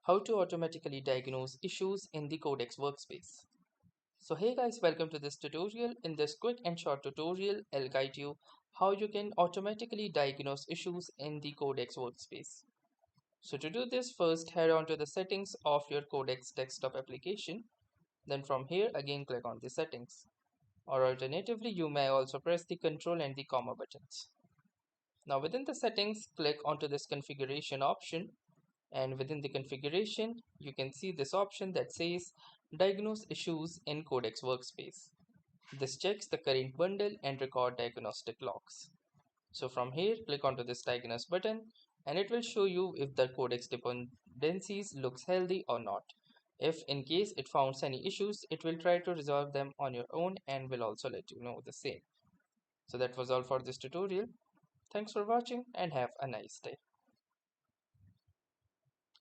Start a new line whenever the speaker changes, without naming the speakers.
How to automatically diagnose issues in the Codex Workspace. So hey guys, welcome to this tutorial. In this quick and short tutorial, I'll guide you how you can automatically diagnose issues in the Codex Workspace. So to do this, first head on to the settings of your Codex desktop application. Then from here again click on the settings. Or alternatively, you may also press the control and the comma buttons. Now within the settings, click onto this configuration option, and within the configuration you can see this option that says diagnose issues in Codex Workspace. This checks the current bundle and record diagnostic logs. So from here click onto this diagnose button and it will show you if the codex dependencies looks healthy or not. If in case it finds any issues, it will try to resolve them on your own and will also let you know the same. So that was all for this tutorial. Thanks for watching and have a nice day.